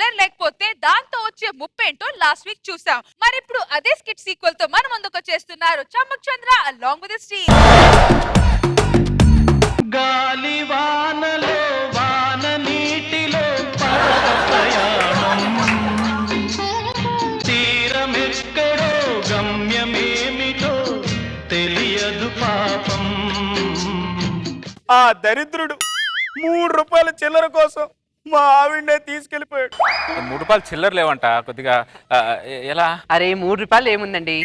చిల్లర లేకపోతే దాంతో వచ్చే ముప్పేంటో లాస్ట్ వీక్ చూసాం. మరి ఇప్పుడు అదే స్కిట్ సీక్వెల్ తో మన ముందుకు చేస్తున్నారు చమ్మక్ చంద్ర అలాంగ్ విత్ స్టీవ్. గాలి వానలో వాన నీటిలో ప్రయాణం తీరమెక్కడో గమ్యమేమిటో తెలియదు పాపం. ఆ దరిద్రుడు 3 రూపాయల చిల్లర కోసం మా ఆవిడనే తీసుకెళ్లిపోయాడు. 3 రూపాయలు చిల్లర లేవంట కొద్దిగా ఎలా? అరే 3 రూపాయలు ఏముందండి,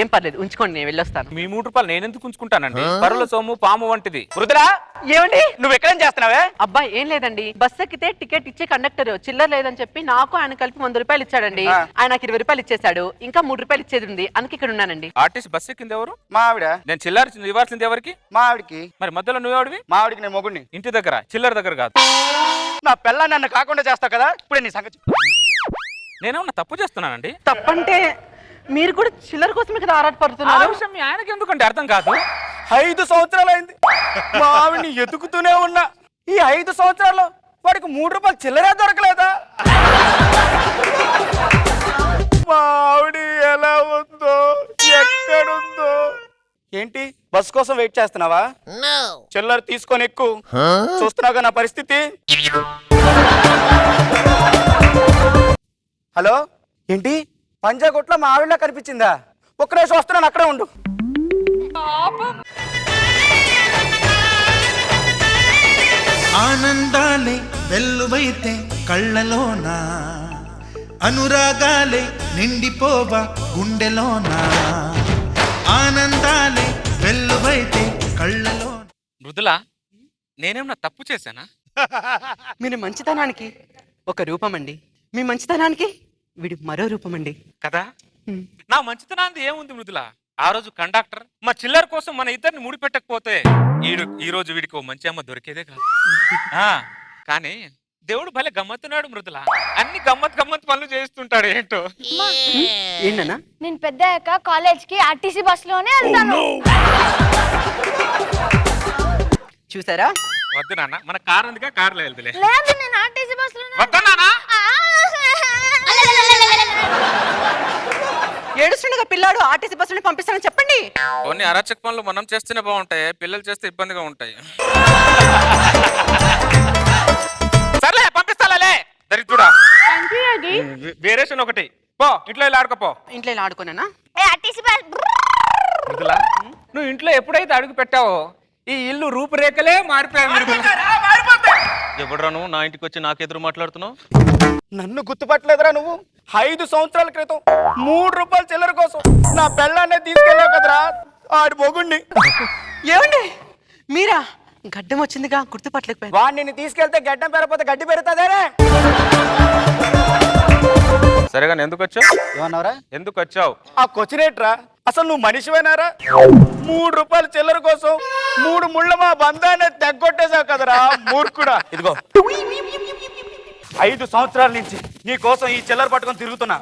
ఏం పర్లేదు ఉంచుకోండి, నేను వెళ్ళొస్తాను. మీ 3 రూపాయలు నేను ఎందుకు ఉంచుకుంటానండి? పరుల సొమ్ము పాము వంటిది. రుద్రా, ఏమండి నువ్వు ఎక్కడేం చేస్తున్నావే? అబ్బాయి ఏం లేదండి, బస్ ఎక్కితే టికెట్ ఇచ్చే కండక్టర్ చిల్లర లేదని చెప్పి నాకు ఆయన కలిపి 100 రూపాయలు ఇచ్చాడండి. ఆయన నాకు 20 రూపాయలు ఇచ్చేసాడు, ఇంకా 3 రూపాయలు ఇచ్చేది ఉంది, అందుకే ఇక్కడ ఉన్నానండి. ఆర్టీసీ బస్ ఎక్కింది ఎవరు? మా ఆవిడ. నేను చిల్లర ఇవ్వాల్సింది ఎవరికి? మా ఆవిడికి. మరి మధ్యలో నువ్వెవడివి? మా ఆవిడికి నేను మొగుడిని. ఇంటి దగ్గర, చిల్లర దగ్గర కాదు. నా పిల్ల నన్ను కాకుండా చేస్తావు కదా, ఇప్పుడే నీ సంగతి. నేనేమన్నా తప్పు చేస్తున్నానండి? తప్పంటే మీరు కూడా చిల్లర కోసమే కదా ఆ ఆరాటపడుతున్నారు. విషయం మీ ఆయనకి ఎందుకంటే అర్థం కాదు. 5 సంవత్సరాలు అయింది మా ఆవిడని ఎతుకుతూనే ఉన్నా. ఈ 5 సంవత్సరాల్లో వాడికి 3 రూపాయలు చిల్లరే దొరకలేదా? మా ఆవిడ ఎలా ఉందో, ఎక్కడుందో. ఏంటి బస్ కోసం వెయిట్ చేస్తున్నావా? చిల్లర తీసుకొని ఎక్కు. చూస్తున్నావుగా నా పరిస్థితి. హలో, ఏంటి పంజాగుట్లో మా ఆవిడ కనిపించిందా? ఒక్క నిమిషం వస్తున్నాను, అక్కడే ఉండు. ఆనందాలే వెల్లువైతే కళ్ళలోన, అనురాగాలే నిండిపోవా గుండెలోన. ఆనందాలే వెల్లువైతే కళ్ళలో. మృదుల, నేనేమన్నా తప్పు చేశానా? మీరు మంచితనానికి ఒక రూపం అండి, మీ మంచితనానికి వీడి మరో రూపం అండి కదా. నా మంచితనాన్ని ఏముంది మృదుల? ఆ రోజు కండక్టర్ మా చిల్లర కోసం మన ఇద్దరిని ముడిపెట్టకపోతే ఈ రోజు వీడికి ఓ మంచి అమ్మ దొరికేదే కాదు. కానీ దేవుడు భలే గమ్మత్తున్నాడు మృదుల. అన్ని గమ్మత్ పనులు చేస్తుంటాడు. ఏంటో ఏంటన్నా? నేను పెద్దయ్యాక కాలేజ్ కి ఆర్టీసీ బస్ లోనే వెళ్తాను. చూసారా? వద్దు నాన్న, మన కార్ అందుకే కార్లో వెళ్తులే. లేదు, నేను ఆర్టీసీ బస్ లోనే. వద్దు నాన్న. ఏడుస్తుండగా పిల్లాడు ఆర్టీసీ బస్సుని పంపిస్తానని చెప్పండి. కొన్ని అరాచక పనులు మనం చేస్తేనే బాగుంటాయి, పిల్లలు చేస్తే ఇబ్బందిగా ఉంటాయి. సర్లే పంపిస్తాలే. దరిద్రుడా, వేరేషన్ ఒకటి పో, ఇంట్లో వెళ్ళి ఆడుకోపో. ఇంట్లో ఇలా ఆడుకోనా? RTC bus. మృదులా, నువ్వు ఇంట్లో ఎప్పుడైతే అడుగు పెట్టావో ఈ ఇల్లు రూపురేఖలే మారిపోయాయి. ఎవడరా నువ్వు నా ఇంటికి వచ్చి నాకెదురు మాట్లాడుతున్నావు? నన్ను గుర్తుపట్టలేదురా నువ్వు? 5 సంవత్సరాల క్రితం 3 రూపాయల చిల్లర కోసం నా పెళ్ళాన్నే తీసుకెళ్ళావు కదరా, ఆడి మొగుణ్ణి. ఏమండి మీరా? గడ్డం వచ్చిందిగా, గుర్తుపట్టలేకపోయాను. వాడిని తీసుకెళ్తే గడ్డం పెరగకపోతే గడ్డి పెరుగుతుందేనే. సరేగా ఎందుకు వచ్చావు? ఏమన్నావురా? ఎందుకు వచ్చావు? ఆ కొచ్చినేట్రా, అసలు నువ్వు మనిషివేనారా? 3 రూపాయల చిల్లర కోసం 3 ముళ్ళ మా బంధాన్ని తెగ్గొట్టేశావు కదరా మూర్ఖుడా. ఇదిగో 5 సంవత్సరాల నుంచి నీ కోసం ఈ చిల్లర పట్టుకొని తిరుగుతున్నా.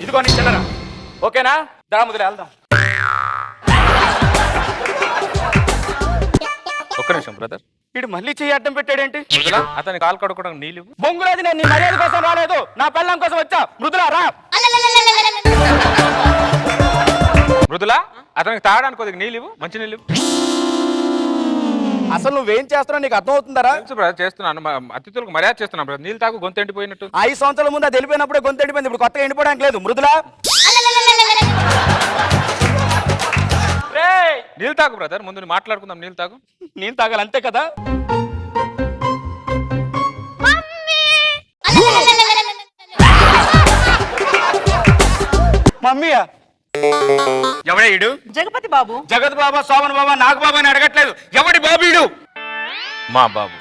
ఇదిగో నీ చిల్లర, ఓకేనా? దా ముదిలే వెళ్దాం. ఒక్క నిమిషం బ్రదర్. వీడు మళ్ళీ చెయ్యి అడ్డం పెట్టాడేంటి? మృదులా, అతని కాలు కడుక్కోవడం నీళ్ళు. బొంగురాది, నేను నీ మర్యాద కోసం రాలేదు, నా పెళ్ళం కోసం వచ్చా. మృదులా రా. మృదులా, అతనికి తాగడానికి కొద్దిగా నీళ్ళు, మంచి నీళ్ళు. అసలు నువ్వేం చేస్తున్నావు నీకు అర్థం అవుతుందరా? తెలుసు బ్రదర్, చేస్తున్నాను. అతిథులకు మర్యాద చేస్తున్నాను బ్రదర్. నీళ్ళు తాగు, గొంతు ఎండిపోయినట్టు. 5 సంవత్సరాల ముందు అది వెళ్ళిపోయినప్పుడే గొంతు ఎండిపోయింది, ఇప్పుడు కొత్తగా ఎండిపోవడానికి లేదు. మృదులా, నీళ్ళు తాగు బ్రదర్. ముందు మాట్లాడుకుందాం. నీళ్ళు తాగు. నేను తాగాలి అంతే కదా? మమ్మీయా? ఎవడే ఈడు? జగపతి బాబు. జగత్ బాబా, సోమన్ బాబా, నాగ బాబా అని అడగట్లేదు. ఎవడి బాబు ఈడు? మా బాబు.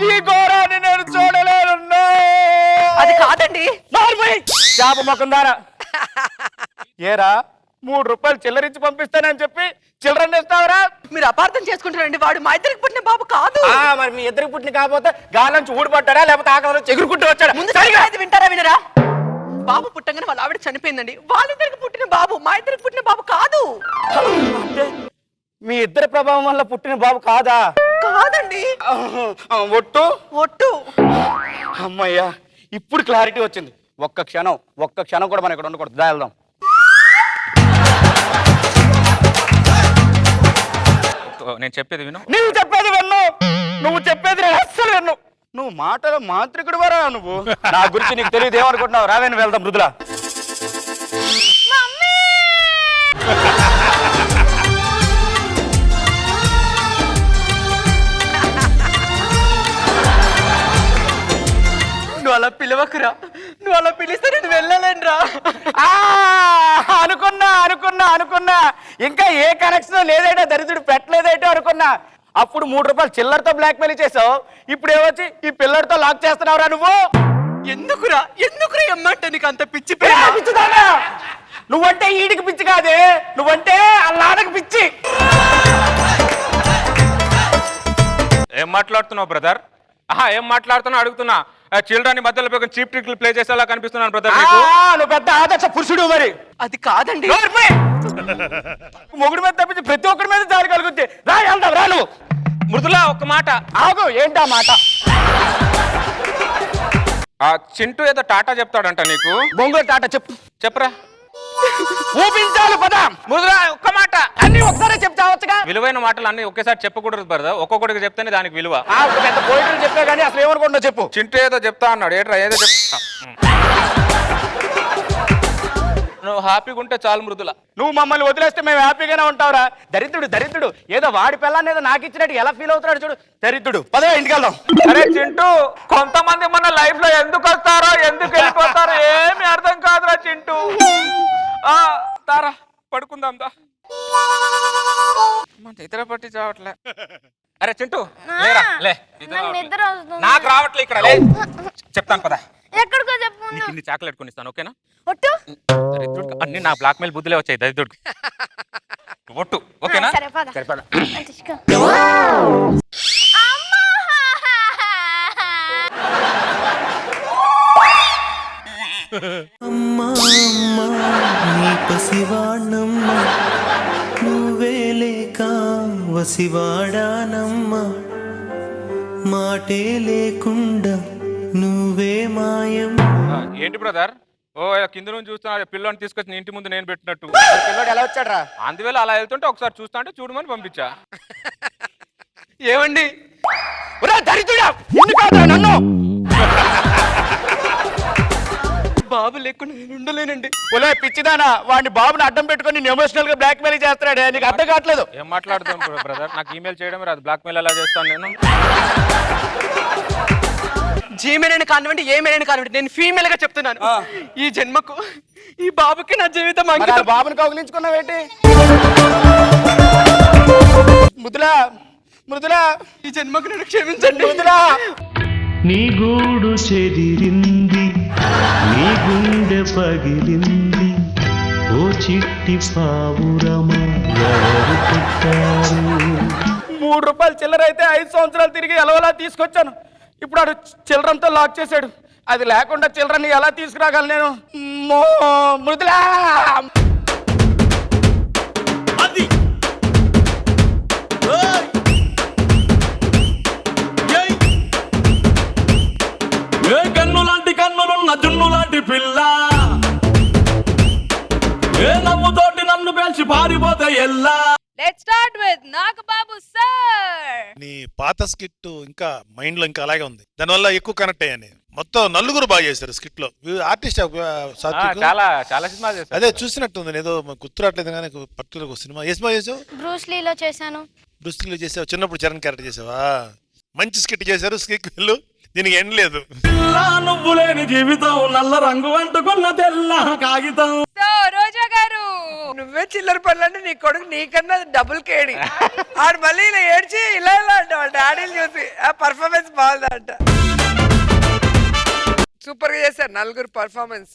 ఈ ఘోరాన్ని నేను చూడలేను. అది కాదండి. చేప మొక్కం దారా. ఏరా 3 రూపాయలు చిల్లరించి పంపిస్తానని చెప్పి చిల్లరని ఇస్తావరా? మీరు అపార్థం చేసుకుంటారండి, వాడు మా ఇద్దరికి పుట్టిన బాబు కాదు. మరి మీ ఇద్దరికి పుట్టిన కాకపోతే గాలంచి ఊడిపడ్డా, లేకపోతే ఆకలి చెగురుకుంటూ వచ్చాడా? ముందు సరిగా ఇది వింటారా వినరా? బాబు పుట్టంగానే వాళ్ళ ఆవిడ చనిపోయిందండి. వాళ్ళిద్దరికి పుట్టిన బాబు మా ఇద్దరికి పుట్టిన బాబు కాదు. అంటే మీ ఇద్దరి ప్రభావం వల్ల పుట్టిన బాబు కాదా? కాదండి. ఒట్టు ఒట్టు. అమ్మయ్యా, ఇప్పుడు క్లారిటీ వచ్చింది. ఒక్క క్షణం కూడా మనం ఇక్కడ ఉండకూడదు. దా వెళ్దాం. నేను చెప్పేది విను. నువ్వు చెప్పేది విన్ను, నువ్వు చెప్పేది నేను అస్సలు విన్ను. నువ్వు మాటల మాంత్రికుడు వరా నువ్వు. నా గురించి నీకు తెలియదు ఏమనుకుంటున్నావు? రావేని వెళ్దాం మృదుల. నువ్వు అలా పిలవకురా, నువ్వు అలా పిలిస్తే నేను వెళ్ళలేనురా. అనుకున్నా ఇంకా ఏ కనెక్షన్ లేదేటో, దరిద్రుడు పెట్టలేదేటో అనుకున్నా. అప్పుడు 3 రూపాయలు చిల్లరతో బ్లాక్ మెయిల్ చేసావు, ఇప్పుడు ఏమొచ్చి ఈ పిల్లడితో లాక్ చేస్తున్నావురా నువ్వు. ఎందుకురా ఎమ్మంటే నీకు అంత పిచ్చి పిచ్చిదానా? నువ్వంటే ఈడికి పిచ్చి కాదే, నువ్వంటే అల్లాడకి పిచ్చి. ఏం మాట్లాడుతున్నావు బ్రదర్? ఏం మాట్లాడుతున్నావు అడుగుతున్నా. చిల్డ్రన్ మధ్యలో చీప్ ట్రిక్లు ప్లే చేసేలా కనిపిస్తున్నాను బ్రదర్. నువ్వు పెద్ద ఆదర్శ పురుషుడు. మరి అది కాదండి. మొగుడు మీద తప్పించి ప్రతి ఒక్కడి మీద దారి కలుగుద్ది. రా వెళ్దాం, రా. నువ్వు మృదుల ఒక్క మాట ఆగు. ఏంటా మాట? చింటూ ఏదో టాటా చెప్తాడంట నీకు. బొంగుల టాటా చెప్పరా. ఊపించాలి పదా. మృదుల ఒక్క మాట. అన్ని ఒకసారి చెప్తావచ్చుగా. విలువైన మాటలు అన్ని ఒకేసారి చెప్పకూడదు బ్రదర్, ఒక్కొక్కటికి చెప్తేనే దానికి విలువ. పెద్ద పోయిటలు చెప్పా కానీ అసలు ఏమనుకుంటున్నా చెప్పు. చింటూ ఏదో చెప్తా అన్నాడు. ఏట్రా ఏదో చెప్తా. నువ్వు హ్యాపీగా ఉంటే చాలు మృదుల. నువ్వు మమ్మల్ని వదిలేస్తే మేము హ్యాపీగానే ఉంటావురా. దరిద్రుడు ఏదో వాడి పిల్లాన్ని ఏదో నాకు ఇచ్చినట్టు ఎలా ఫీల్ అవుతున్నాడు చూడు. దరిద్రుడు. పదే ఇంటికి వెళ్దాం. అరే చింటూ, కొంతమంది మన లైఫ్ లో ఎందుకు వస్తారో ఎందుకు వెళ్ళిపోతారో ఏమి అర్థం కాదురా చింటూ. తారా పడుకుందాం దా. ఇతర పట్టి చావట్లే. అరే చింటూ లేరా, లే. నిద్ర వస్తుంది. నాకు రావట్లే ఇక్కడ, లే. చెప్తాను పదా. ఎక్కడికో చెప్పు. నీకు ఇన్ని చాక్లెట్ కొనిస్తాను, ఓకేనా? ఒట్టు. దరిద్రుడికి అన్ని నా బ్లాక్ మెయిల్ బుద్ధులే వచ్చాయి దరిద్రుడికి. ఒట్టు, ఓకేనా? సరే పద. తీసుకో. అమ్మా అమ్మా నీ పసివాణమ్మ నువ్వే లేక వసివాడానమ్మా మాటే లేకుండా నువ్వే మాయం. ఏంటి బ్రదర్? కింద నుంచి చూస్తున్నా పిల్లని తీసుకొచ్చి ఇంటి ముందు నేను పెట్టినట్టు. పిల్లడు ఎలా వచ్చాడు రా? అందువేళ అలా వెళ్తుంటే ఒకసారి చూస్తా అంటే చూడమని పంపించా. ఏమండి దరిద్రుడా, నన్ను బాబు లేకుండా నేను ఉండలేనండి. ఒలే పిచ్చిదానా, వాడిని బాబుని అడ్డం పెట్టుకొని ఎమోషనల్ గా బ్లాక్ మెయిల్ చేస్తున్నాడే. నీకు అర్థం కావట్లేదు. ఏం మాట్లాడుతాను బ్రదర్? నాకు ఈమెయిల్ చేయడమే రాదు, బ్లాక్ మెయిల్ ఎలా చేస్తాను నేను? జీమెయిల్ కానివ్వండి, ఏమైనా కానివ్వండి, నేను ఫీమేల్ గా చెప్తున్నాను. ఈ జన్మకు ఈ బాబుకి నా జీవితం అంకితం. బాబుని కౌగిలించుకున్నావేంటి? మృదులా ఈ జన్మకు నన్ను క్షమించండి. మృదులా, నీ గూడు చెదిరింది, నీ గుండె పగిలింది, ఓ చిట్టి పావురమా ఎవరు పుట్టారు? 3 రూపాయలు చిల్లర అయితే 5 సంవత్సరాలు తిరిగి ఎలవలా తీసుకొచ్చాను. ఇప్పుడు ఆడు చిల్లరంతో లాక్ చేశాడు. అది లేకుండా చిల్లరని ఎలా తీసుకురాగలను నేను? మృదులా, అది ఏ కన్ను లాంటి కన్నులున్న జున్ను లాంటి పిల్ల, ఏ నవ్వుతోటి నన్ను పేల్చి పారిపోతే ఎల్లా. Let's start with Nagababu sir. నీ పాత స్కిట్ ఇంకా మైండ్ లో ఇంకా అలాగే ఉంది, దానివల్ల ఎక్కువ కనెక్ట్ అయ్యాను. మొత్తం నలుగురు బాగా చేశారు స్కిట్ లో. ఆర్టిస్ట్ చాలా చాలా సినిమా చేశారు. అదే చూసినట్టుంది, ఏదో గుర్తురాట్లేదు కానీ పర్టికులర్ సినిమా. ఏ సినిమా చేసావు? బ్రూస్ లీలో చేశాను. బ్రూస్లీలో చేసావు. చిన్నప్పుడు చరణ్ క్యారెక్టర్ చేసావా? మంచి స్కిట్ చేశారు. స్కిట్ వెళ్ళు, దీనికి ఎండ్ లేదు. నువ్వు లేని జీవితం నల్ల రంగు అంటుకున్న తెల్ల కాగితం. సో రోజా గారు, నువ్వే చిల్లర పనులంటే నీ కొడుకు నీకన్నా డబుల్ కేడి. ఆడు మళ్ళీ ఇలా ఏడ్చి ఇలా అంట వాళ్ళ డాడీని చూసి. ఆ పర్ఫార్మెన్స్ బాగుందంట. సూపర్ గా చేశారు నలుగురు పర్ఫార్మెన్స్.